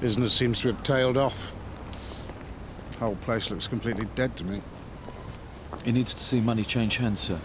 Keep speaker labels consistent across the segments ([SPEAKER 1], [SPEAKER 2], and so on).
[SPEAKER 1] Business seems to have tailed off. The whole place looks completely dead to me.
[SPEAKER 2] He needs to see money change hands, sir.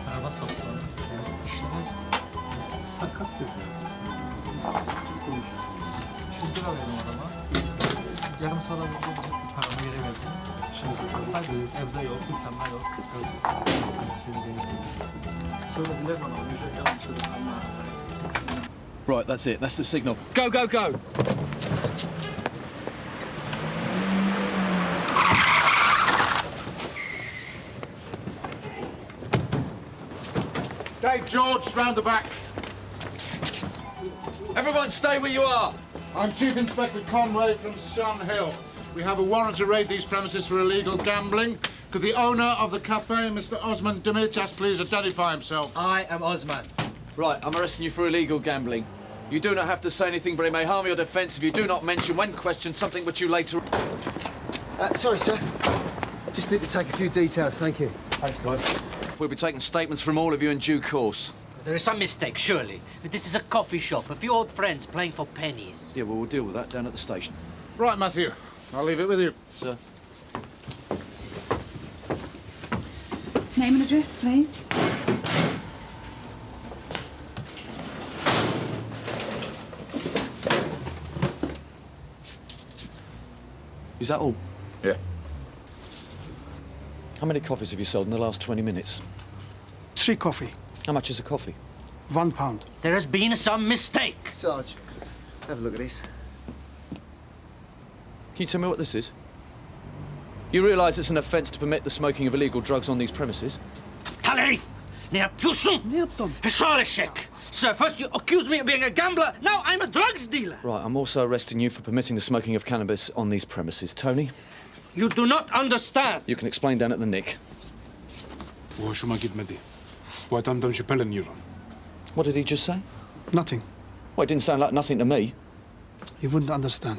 [SPEAKER 3] Araba sattılar. İşlemez. Sakat görünüyor. 300 lira verdim adama. Yarım saat önce paramı geri versin. Hadi evde yok, imkanlar yok. Söylediler bana, o yüzden yanlış söyledim.
[SPEAKER 2] Right, that's it. That's the signal. Go, go, go!
[SPEAKER 1] Dave, George, round the back.
[SPEAKER 2] Everyone stay where you are!
[SPEAKER 1] I'm Chief Inspector Conway from Sun Hill. We have a warrant to raid these premises for illegal gambling. Could the owner of the cafe, Mr. Osman Demirtas, please identify himself?
[SPEAKER 4] I am Osman.
[SPEAKER 2] Right, I'm arresting you for illegal gambling. You do not have to say anything, but it may harm your defence if you do not mention, when questioned, something which you later...
[SPEAKER 5] Sorry, sir. Just need to take a few details, thank you.
[SPEAKER 4] Thanks, guys.
[SPEAKER 2] We'll be taking statements from all of you in due course.
[SPEAKER 4] There is some mistake, surely. But this is a coffee shop, a few old friends playing for pennies.
[SPEAKER 2] Yeah, well, we'll deal with that down at the station.
[SPEAKER 1] Right, Matthew. I'll leave it with you.
[SPEAKER 2] Sir?
[SPEAKER 6] Name and address, please.
[SPEAKER 2] Is that all?
[SPEAKER 7] Yeah.
[SPEAKER 2] How many coffees have you sold in the last 20 minutes?
[SPEAKER 8] 3 coffee,
[SPEAKER 2] How much is a coffee?
[SPEAKER 8] £1.
[SPEAKER 4] There has been some mistake.
[SPEAKER 5] Sarge, have a look at this.
[SPEAKER 2] Can you tell me what this is? You realise it's an offence to permit the smoking of illegal drugs on these premises?
[SPEAKER 4] Talarif! Ne yapıyorsun?
[SPEAKER 8] Ne yaptım?
[SPEAKER 4] Şöyle şek. Sir, first you accuse me of being a gambler, now I'm a drugs dealer.
[SPEAKER 2] Right, I'm also arresting you for permitting the smoking of cannabis on these premises. Tony,
[SPEAKER 4] You do not understand.
[SPEAKER 2] you can explain down at the Nick.
[SPEAKER 9] Bu hoşuma gitmedi. Bu adamdan şüpheleniyorum.
[SPEAKER 2] What did he just say?
[SPEAKER 8] Nothing.
[SPEAKER 2] Well, it didn't sound like nothing to me.
[SPEAKER 8] You wouldn't understand.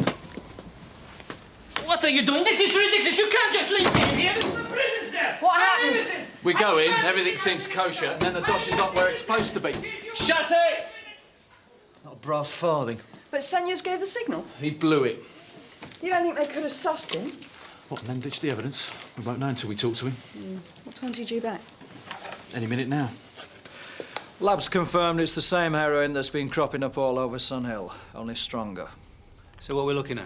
[SPEAKER 4] What are you doing? This is ridiculous. You can't just leave me here. This is a prison cell. What happened?
[SPEAKER 2] We go in, everything seems kosher, and then the dosh is not where it's supposed to be. Shut it! Not a brass farthing.
[SPEAKER 6] But Senyas gave the signal.
[SPEAKER 2] He blew it.
[SPEAKER 6] You don't think they could have sussed him?
[SPEAKER 2] What, and then ditch the evidence? We won't know until we talk to him.
[SPEAKER 6] What time do you due back?
[SPEAKER 2] Any minute now.
[SPEAKER 10] Labs confirmed it's the same heroin that's been cropping up all over Sun Hill, only stronger.
[SPEAKER 3] So what we're looking at?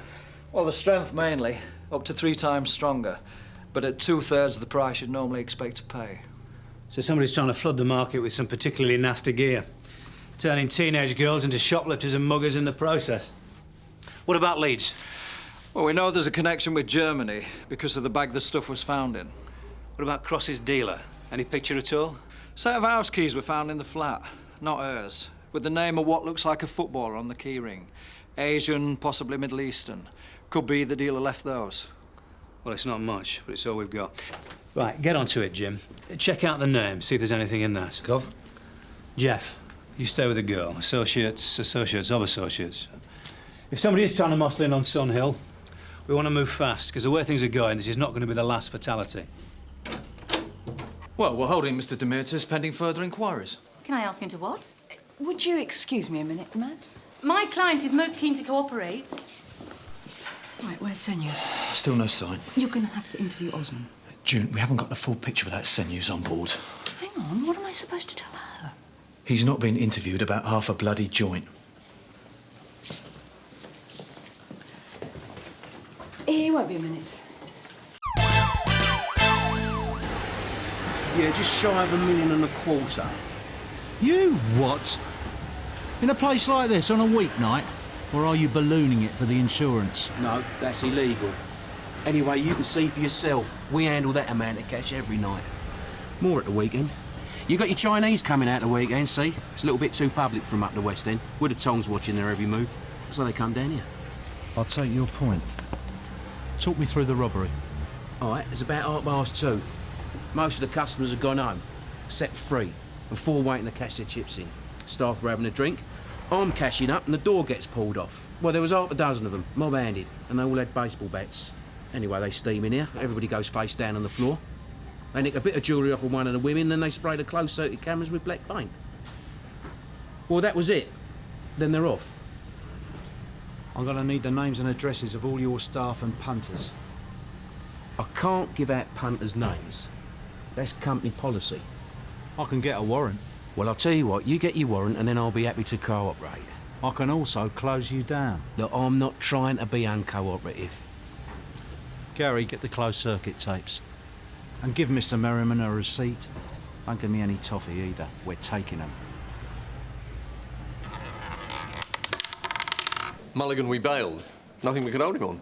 [SPEAKER 10] Well, the strength mainly, up to 3 times stronger, but at 2/3 the price you'd normally expect to pay.
[SPEAKER 3] So somebody's trying to flood the market with some particularly nasty gear, turning teenage girls into shoplifters and muggers in the process. What about Leeds?
[SPEAKER 10] Well, we know there's a connection with Germany because of the bag the stuff was found in.
[SPEAKER 3] What about Cross's dealer? Any picture at all?
[SPEAKER 10] Set of house keys were found in the flat, not hers, with the name of what looks like a footballer on the key ring. Asian, possibly Middle Eastern. Could be the dealer left those.
[SPEAKER 3] Well, it's not much, but it's all we've got. Right, get onto it, Jim. Check out the name, see if there's anything in that.
[SPEAKER 4] Gov?
[SPEAKER 3] Jeff, you stay with the girl. Associates of associates. If somebody is trying to muscle in on Sun Hill, we want to move fast, because the way things are going, this is not going to be the last fatality.
[SPEAKER 2] Well, we're holding Mr. Demirtas pending further inquiries.
[SPEAKER 11] Can I ask into what?
[SPEAKER 6] Would you excuse me a minute, Matt?
[SPEAKER 11] My client is most keen to cooperate.
[SPEAKER 6] Right, where's Senyas?
[SPEAKER 2] Still no sign.
[SPEAKER 6] You're going to have to interview Osman.
[SPEAKER 2] June, we haven't got the full picture without Senyus on board.
[SPEAKER 6] Hang on, what am I supposed to tell her?
[SPEAKER 2] He's not been interviewed about half a bloody joint.
[SPEAKER 6] He won't be a minute.
[SPEAKER 5] Yeah, just shy of $1.25 million.
[SPEAKER 12] You what? In a place like this on a weeknight? Or are you ballooning it for the insurance?
[SPEAKER 5] No, that's illegal.
[SPEAKER 7] Anyway, you can see for yourself. We handle that amount of cash every night. More at the weekend. You got your Chinese coming out the weekend, see? It's a little bit too public from up the West End, with the tongs watching their every move. So they come down here.
[SPEAKER 12] I'll take your point. Talk me through the robbery.
[SPEAKER 7] All right, it's about 2:30. Most of the customers have gone home, set free, before waiting to cash their chips in. Staff are having a drink. I'm cashing up and the door gets pulled off. Well, there was half a dozen of them, mob-handed, and they all had baseball bats. Anyway, they steam in here. Everybody goes face down on the floor. They nick a bit of jewellery off of one of the women, then they spray the closed-circuit cameras with black paint. Well, that was it. Then they're off.
[SPEAKER 12] I'm going to need the names and addresses of all your staff and punters.
[SPEAKER 7] I can't give out punters' names. That's company policy.
[SPEAKER 12] I can get a warrant.
[SPEAKER 7] Well, I'll tell you what, you get your warrant and then I'll be happy to cooperate.
[SPEAKER 12] I can also close you down.
[SPEAKER 7] Look, I'm not trying to be uncooperative.
[SPEAKER 12] Gary, get the closed-circuit tapes. And give Mr. Merriman a receipt. Don't give me any toffee either. We're taking them.
[SPEAKER 13] Mulligan, we bailed. Nothing we could hold him on.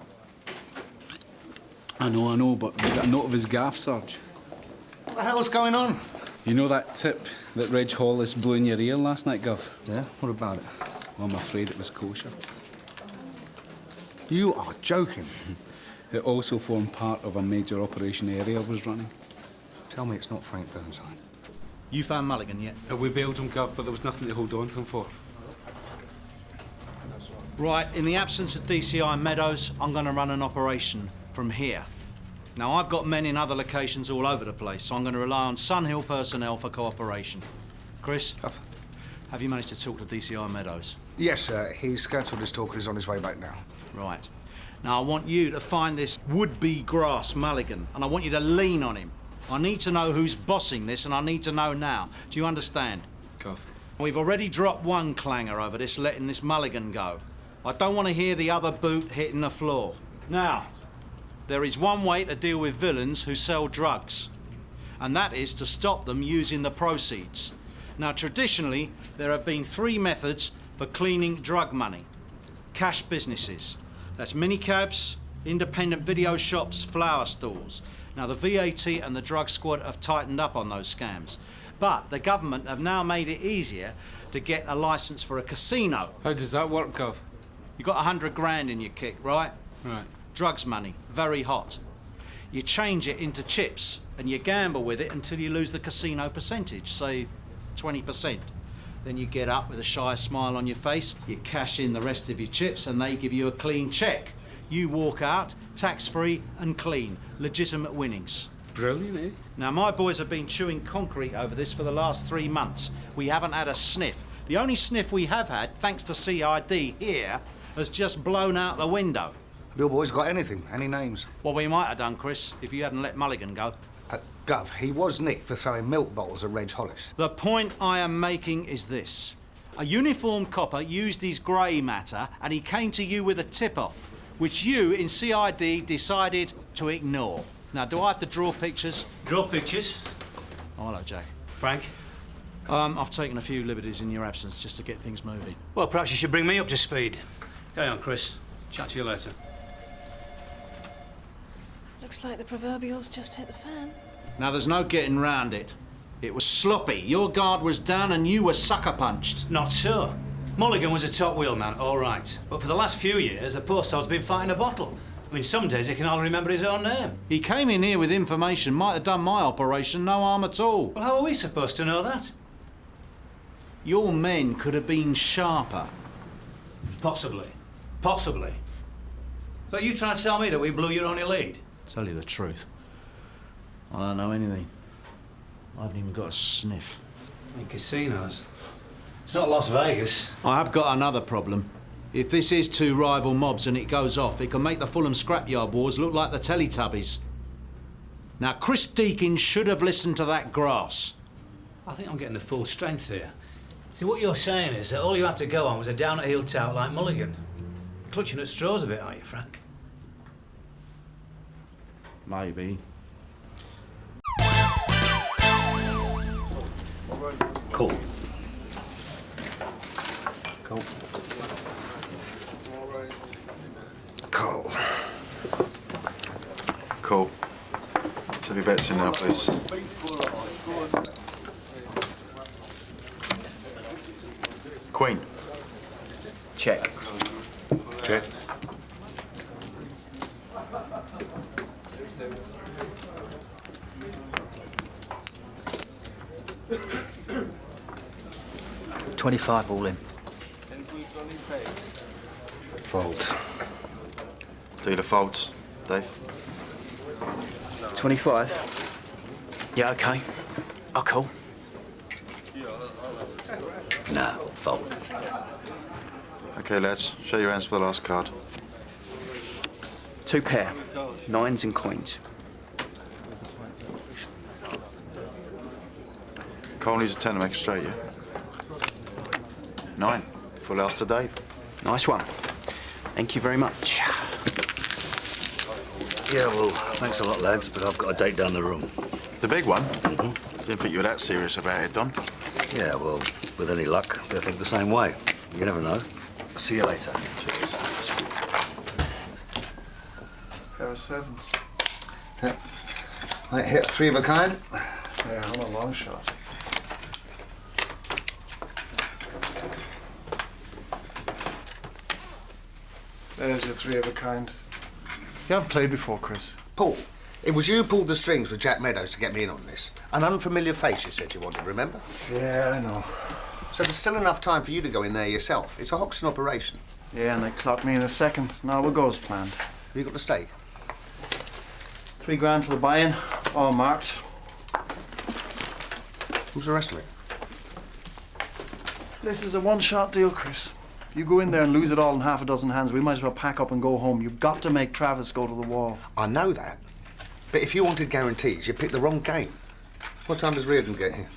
[SPEAKER 14] I know, but we got a note of his gaff, Sarge.
[SPEAKER 5] What the hell's going on?
[SPEAKER 14] You know that tip that Reg Hollis blew in your ear last night, Gov?
[SPEAKER 5] Yeah? What about it?
[SPEAKER 14] Well, I'm afraid it was kosher.
[SPEAKER 5] You are joking.
[SPEAKER 14] It also formed part of a major operation area I was running.
[SPEAKER 5] Tell me it's not Frank Burnside.
[SPEAKER 12] You found Mulligan yet?
[SPEAKER 14] We bailed him, Gov, but there was nothing to hold on to him for.
[SPEAKER 12] Right, in the absence of DCI Meadows, I'm going to run an operation from here. Now, I've got men in other locations all over the place, so I'm going to rely on Sun Hill personnel for cooperation. Chris, have you managed to talk to DCI Meadows?
[SPEAKER 5] Yes, sir. He's cancelled his talk and he's on his way back now.
[SPEAKER 12] Right. Now, I want you to find this would-be grass Mulligan, and I want you to lean on him. I need to know who's bossing this, and I need to know now. Do you understand?
[SPEAKER 14] Gov.
[SPEAKER 12] We've already dropped one clanger over this, letting this Mulligan go. I don't want to hear the other boot hitting the floor. Now, there is one way to deal with villains who sell drugs, and that is to stop them using the proceeds. Now, traditionally, there have been 3 methods for cleaning drug money. Cash businesses. That's minicabs, independent video shops, flower stalls. Now, the VAT and the drug squad have tightened up on those scams. But the government have now made it easier to get a licence for a casino.
[SPEAKER 14] How does that work, Gov?
[SPEAKER 12] You got 100 grand in your kick, right?
[SPEAKER 14] Right.
[SPEAKER 12] Drugs money, very hot. You change it into chips and you gamble with it until you lose the casino percentage, say 20%. Then you get up with a shy smile on your face, you cash in the rest of your chips and they give you a clean cheque. You walk out, tax-free and clean, legitimate winnings.
[SPEAKER 14] Brilliant, eh?
[SPEAKER 12] Now, my boys have been chewing concrete over this for the last 3 months. We haven't had a sniff. The only sniff we have had, thanks to C.I.D. here, has just blown out the window.
[SPEAKER 5] Have your boys got anything? Any names?
[SPEAKER 12] Well, we might have done, Chris, if you hadn't let Mulligan go.
[SPEAKER 5] Gov, he was nicked for throwing milk bottles at Reg Hollis.
[SPEAKER 12] The point I am making is this. A uniformed copper used his grey matter and he came to you with a tip-off, which you in C.I.D. decided to ignore. Now, do I have to draw pictures?
[SPEAKER 3] Draw pictures?
[SPEAKER 12] Oh, hello, Jack.
[SPEAKER 3] Frank?
[SPEAKER 12] I've taken a few liberties in your absence just to get things moving.
[SPEAKER 3] Well, perhaps you should bring me up to speed. Carry on, Chris. Chat to you later.
[SPEAKER 11] Looks like the proverbials just hit the fan.
[SPEAKER 12] Now, there's no getting round it. It was sloppy. Your guard was down and you were sucker-punched.
[SPEAKER 3] Not so. Mulligan was a top wheelman, all right. But for the last few years, the post hold's been fighting a bottle. I mean, some days he can hardly remember his own name.
[SPEAKER 12] He came in here with information, might have done my operation, no harm at all.
[SPEAKER 3] Well, how are we supposed to know that?
[SPEAKER 12] Your men could have been sharper.
[SPEAKER 3] Possibly. Possibly. But you trying to tell me that we blew your only lead?
[SPEAKER 12] Tell you the truth, I don't know anything. I haven't even got a sniff.
[SPEAKER 3] In casinos. It's not Las Vegas.
[SPEAKER 12] I have got another problem. If this is 2 rival mobs and it goes off, it can make the Fulham Scrapyard Wars look like the Teletubbies. Now, Chris Deakin should have listened to that grass.
[SPEAKER 3] I think I'm getting the full strength here. See, what you're saying is that all you had to go on was a down-at-heel tout like Mulligan. You're clutching at straws a bit, aren't you, Frank?
[SPEAKER 12] Maybe.
[SPEAKER 3] Cool.
[SPEAKER 5] Cool. Cool.
[SPEAKER 15] Have your bets in now, please. Queen.
[SPEAKER 7] Check.
[SPEAKER 15] Check.
[SPEAKER 10] $25 all in.
[SPEAKER 15] Fold. Dealer folds. Dave?
[SPEAKER 7] 25? Yeah, OK. I'll call.
[SPEAKER 15] No, fold. OK, lads. Show your hands for the last card.
[SPEAKER 7] 2 pair. 9s and queens.
[SPEAKER 15] Cole needs a 10 to make it straight, yeah? 9. Full house to Dave.
[SPEAKER 7] Nice one. Thank you very much.
[SPEAKER 16] Yeah, well, thanks a lot, lads, but I've got a date down the room.
[SPEAKER 15] The big one? Didn't think you were that serious about it, Don.
[SPEAKER 16] Yeah, well, with any luck, they'll think the same way. You never know. See you later.
[SPEAKER 15] Cheers.
[SPEAKER 5] Pair of 7s. Yeah. Might hit 3 of a kind.
[SPEAKER 17] Yeah, on a long shot. There's your 3 of a kind. You haven't played before, Chris.
[SPEAKER 5] Paul, it was you who pulled the strings with Jack Meadows to get me in on this. An unfamiliar face you said you wanted, remember?
[SPEAKER 17] Yeah, I know.
[SPEAKER 5] So there's still enough time for you to go in there yourself. It's a Hoxton operation.
[SPEAKER 17] Yeah, and they clocked me in a second. Now we'll go as planned.
[SPEAKER 5] Have you got the stake?
[SPEAKER 17] $3 grand for the buy-in, all marked.
[SPEAKER 5] Who's the rest of it?
[SPEAKER 17] This is a one-shot deal, Chris. If you go in there and lose it all in half a dozen hands, we might as well pack up and go home. You've got to make Travis go to the wall.
[SPEAKER 5] I know that. But if you wanted guarantees, you picked the wrong game. What time does Reardon get here?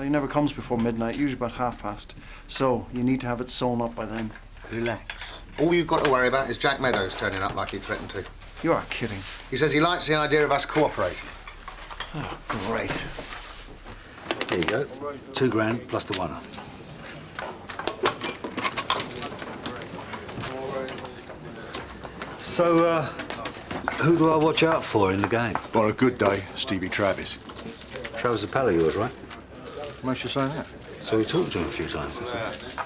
[SPEAKER 17] He never comes before midnight, usually about past. So, you need to have it sewn up by then.
[SPEAKER 5] Relax. All you've got to worry about is Jack Meadows turning up like he threatened to.
[SPEAKER 17] You are kidding.
[SPEAKER 5] He says he likes the idea of us cooperating.
[SPEAKER 17] Oh, great.
[SPEAKER 16] There you go. $2 grand plus the winner. So, who do I watch out for in the game?
[SPEAKER 15] On a good day, Stevie Travis.
[SPEAKER 16] Travis a pal of yours, right?
[SPEAKER 15] What makes you say that?
[SPEAKER 16] So we talked to him a few times, that's all.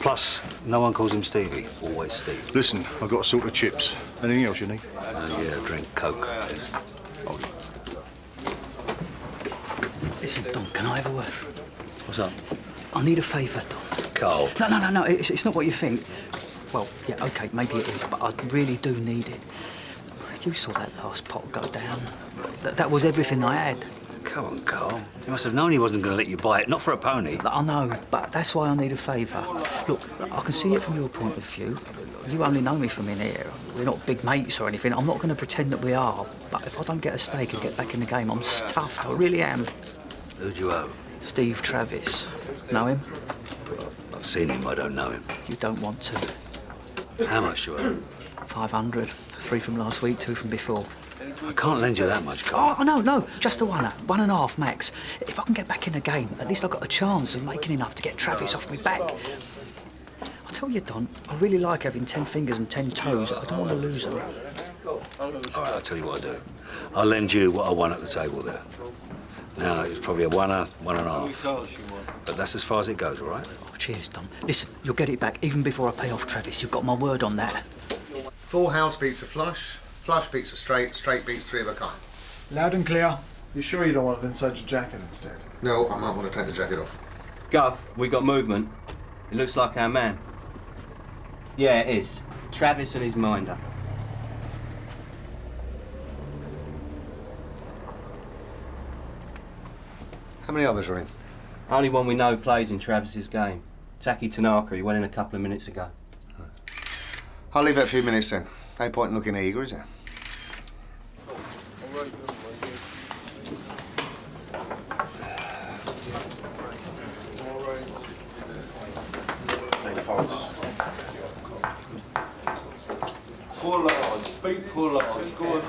[SPEAKER 16] Plus, no one calls him Stevie, always Steve.
[SPEAKER 15] Listen, I've got a sort of chips. Anything else you need?
[SPEAKER 16] Yeah, drink Coke, please.
[SPEAKER 10] Listen, Don, can I have a word?
[SPEAKER 16] What's up?
[SPEAKER 10] I need a favour, Don.
[SPEAKER 16] Carl.
[SPEAKER 10] No, it's not what you think. Well, yeah, OK, maybe it is, but I really do need it. You saw that last pot go down. That was everything I had.
[SPEAKER 16] Come on, Carl. You must have known he wasn't going to let you buy it, not for a pony.
[SPEAKER 10] I know, but that's why I need a favour. Look, I can see it from your point of view. You only know me from in here. We're not big mates or anything. I'm not going to pretend that we are. But if I don't get a stake and get back in the game, I'm stuffed. I really am.
[SPEAKER 16] Who do you owe?
[SPEAKER 10] Steve Travis. Know him?
[SPEAKER 16] I've seen him, I don't know him.
[SPEAKER 10] You don't want to.
[SPEAKER 16] How much do you owe?
[SPEAKER 10] 500. 3 from last week, 2 from before.
[SPEAKER 16] I can't lend you that much, Carl.
[SPEAKER 10] Oh, no, just a 1.5 max. If I can get back in the game, at least I've got a chance of making enough to get Travis off me back. I tell you, Don, I really like having 10 fingers and 10 toes. I don't want to lose them.
[SPEAKER 16] All right, I'll tell you what I'll do. I'll lend you what I won at the table there. Now, it was probably a 1.5. But that's as far as it goes, all right?
[SPEAKER 10] Oh, cheers, Don. Listen, you'll get it back even before I pay off Travis. You've got my word on that.
[SPEAKER 5] Full house beats a flush, flush beats a straight, straight beats 3 of a kind.
[SPEAKER 17] Loud and clear. You sure you don't want it inside your jacket instead?
[SPEAKER 5] No, I might want to take the jacket off.
[SPEAKER 18] Gov, we got movement. It looks like our man. Yeah, it is. Travis and his minder.
[SPEAKER 5] How many others are in?
[SPEAKER 18] Only one we know plays in Travis's game. Taki Tanaka, he went in a couple of minutes ago.
[SPEAKER 5] I'll leave it a few minutes then. No point in looking eager, is there?
[SPEAKER 19] Full odds, beat full odds, good.